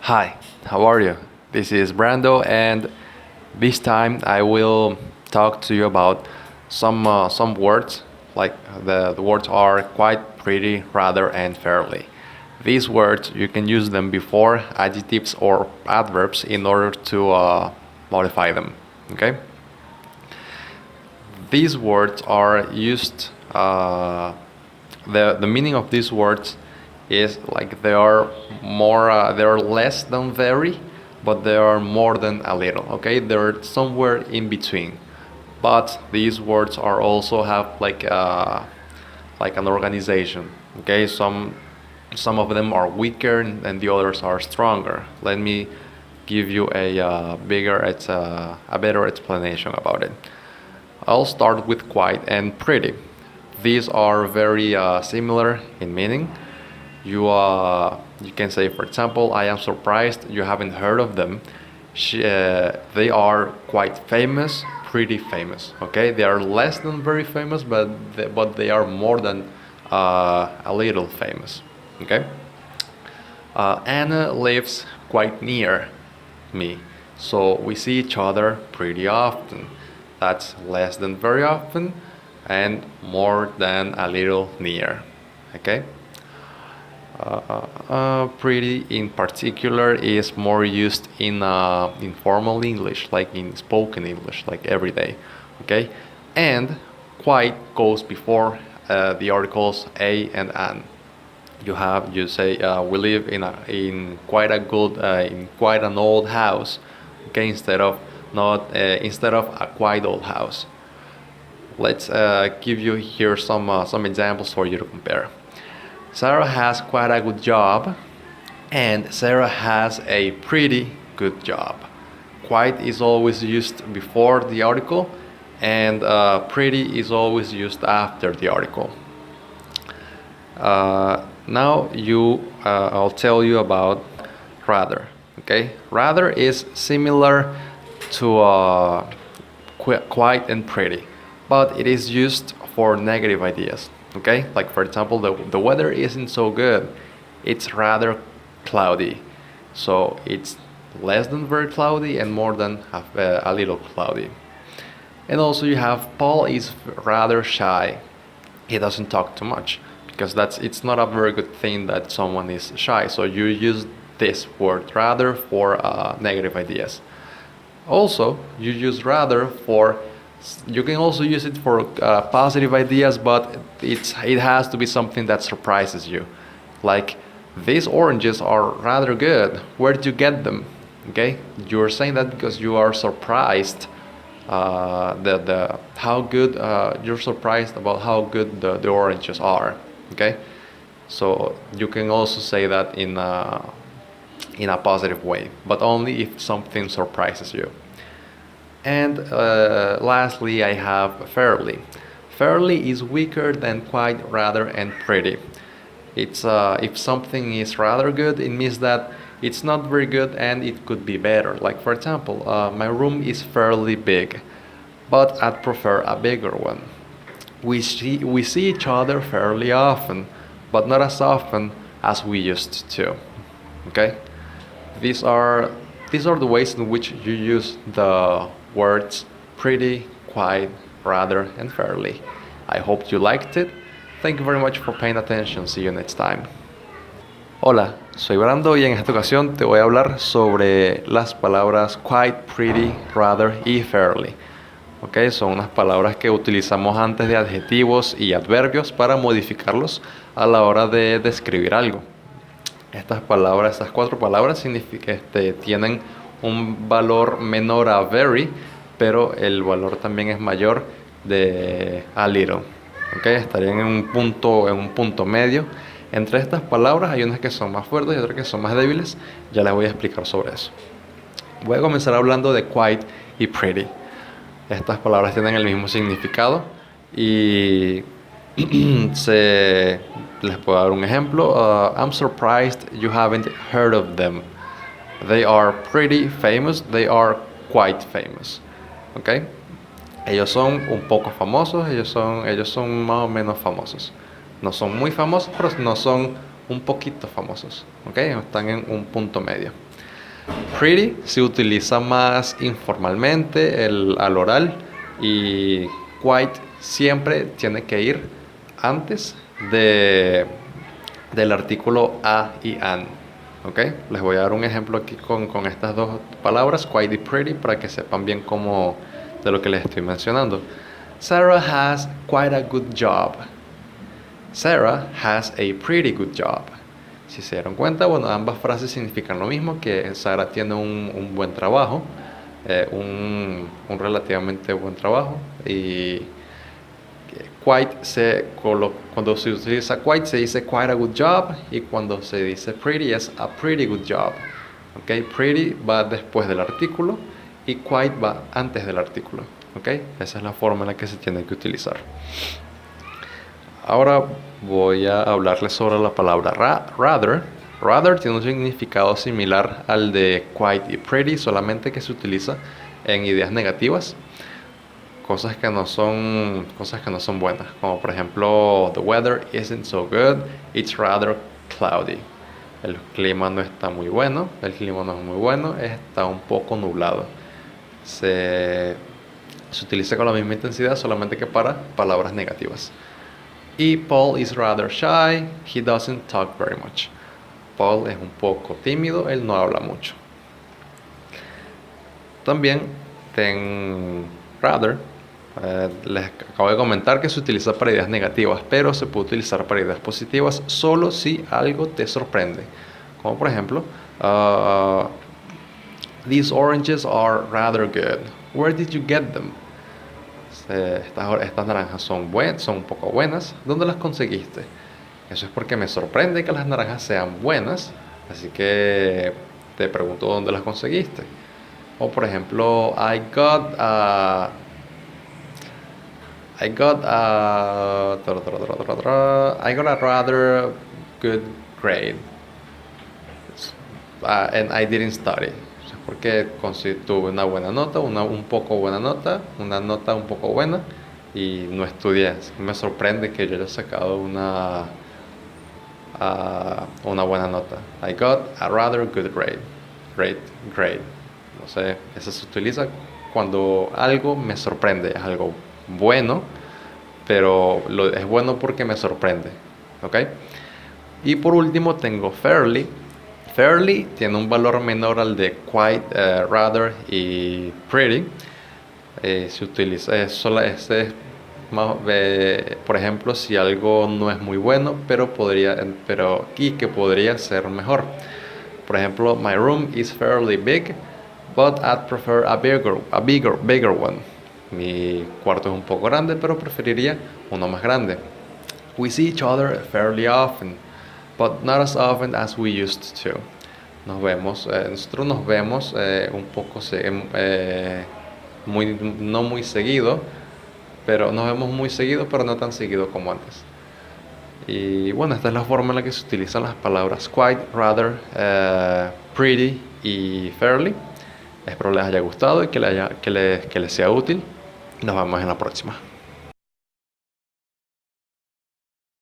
Hi, how are you? This is Brando, and this time I will talk to you about some words. Like the words are quite pretty, rather, and fairly. These words you can use them before adjectives or adverbs in order to modify them. Okay. These words are used. The meaning of these words is like they are more they are less than very, but they are more than a little. Okay, they're somewhere in between. But these words are also have like an organization. Okay, some of them are weaker and the others are stronger. Let me give you a better explanation about it. I'll start with quite and pretty. These are very similar in meaning. You can say, for example, I am surprised you haven't heard of them. They are quite famous, pretty famous. Okay, they are less than very famous, but they are more than a little famous. Okay. Anna lives quite near me, so we see each other pretty often. That's less than very often, and more than a little near. Okay. Pretty in particular is more used in informal English, like in spoken English, like every day. Okay, and quite goes before the articles a and an. You say we live in quite a good in quite an old house. Okay, instead of a quite old house. Let's give you here some examples for you to compare. Sarah has quite a good job, and Sarah has a pretty good job. Quite is always used before the article, and pretty is always used after the article. I'll tell you about rather. Okay, rather is similar to quite and pretty, but it is used for negative ideas. Okay, like for example, the weather isn't so good. It's rather cloudy, so it's less than very cloudy and more than a little cloudy. And also you have Paul is rather shy. He doesn't talk too much because it's not a very good thing that someone is shy. So you use this word rather for negative ideas. Also, you use rather for. You can also use it for positive ideas, but it has to be something that surprises you. Like, these oranges are rather good. Where did you get them? Okay, you're saying that because you are surprised. The how good you're surprised about how good the oranges are. Okay, so you can also say that in a positive way, but only if something surprises you. And lastly, I have fairly. Fairly is weaker than quite, rather, and pretty. It's if something is rather good, it means that it's not very good and it could be better. Like for example, my room is fairly big, but I'd prefer a bigger one. We see each other fairly often, but not as often as we used to. Okay, these are these are the ways in which you use the words pretty, quite, rather, and fairly. I hope you liked it. Thank you very much for paying attention. See you next time. Hola, soy Brando y en esta ocasión te voy a hablar sobre las palabras quite, pretty, rather y fairly. Okay, son unas palabras que utilizamos antes de adjetivos y adverbios para modificarlos a la hora de describir algo. Estas cuatro palabras tienen un valor menor a very, pero el valor también es mayor de a little. Okay, estarían en un punto medio. Entre estas palabras hay unas que son más fuertes y otras que son más débiles. Ya les voy a explicar sobre eso. Voy a comenzar hablando de quite y pretty. Estas palabras tienen el mismo significado y les puedo dar un ejemplo. I'm surprised you haven't heard of them. They are pretty famous. They are quite famous. Okay. Ellos son un poco famosos. Ellos son más o menos famosos. No son muy famosos, pero no son un poquito famosos. Okay. Están en un punto medio. Pretty se utiliza más informalmente, al oral, y quite siempre tiene que ir antes del artículo a y an. ¿Ok? Les voy a dar un ejemplo aquí con estas dos palabras, quite y pretty, para que sepan bien cómo, de lo que les estoy mencionando. Sarah has quite a good job. Sarah has a pretty good job. Si se dieron cuenta, bueno, ambas frases significan lo mismo, que Sarah tiene un buen trabajo, un relativamente buen trabajo, y cuando se utiliza quite se dice quite a good job, y cuando se dice pretty es a pretty good job. ¿Ok? Pretty va después del artículo y quite va antes del artículo. ¿Ok? Esa es la forma en la que se tiene que utilizar. Ahora voy a hablarles sobre la palabra rather. Rather tiene un significado similar al de quite y pretty, solamente que se utiliza en ideas negativas, cosas que no son buenas, como por ejemplo the weather isn't so good, it's rather cloudy. El clima no está muy bueno, está un poco nublado. Se utiliza con la misma intensidad, solamente que para palabras negativas. Y Paul is rather shy, he doesn't talk very much. Paul es un poco tímido, él no habla mucho. También rather, les acabo de comentar que se utiliza para ideas negativas, pero se puede utilizar para ideas positivas solo si algo te sorprende. Como por ejemplo, these oranges are rather good. Where did you get them? Estas naranjas son un poco buenas. ¿Dónde las conseguiste? Eso es porque me sorprende que las naranjas sean buenas, así que te pregunto dónde las conseguiste. O por ejemplo, I got a rather good grade, and I didn't study. Eso es porque tuve una buena nota, una un poco buena nota, una nota un poco buena, y no estudié. Me sorprende que yo haya sacado una buena nota. I got a rather good grade. Grade. No sé, eso se utiliza cuando algo me sorprende, es algo bueno, pero es bueno porque me sorprende. ¿Ok? Y por último tengo fairly. Fairly tiene un valor menor al de quite, rather y pretty. Se utiliza, por ejemplo, si algo no es muy bueno, pero que podría ser mejor. Por ejemplo, my room is fairly big, but I'd prefer a bigger one. Mi cuarto es un poco grande, pero preferiría uno más grande. We see each other fairly often, but not as often as we used to. Nosotros nos vemos un poco, no muy seguido, pero nos vemos muy seguido, pero no tan seguido como antes. Y bueno, esta es la forma en la que se utilizan las palabras quite, rather, pretty y fairly. Espero les haya gustado y que les sea útil. Nos vemos en la próxima.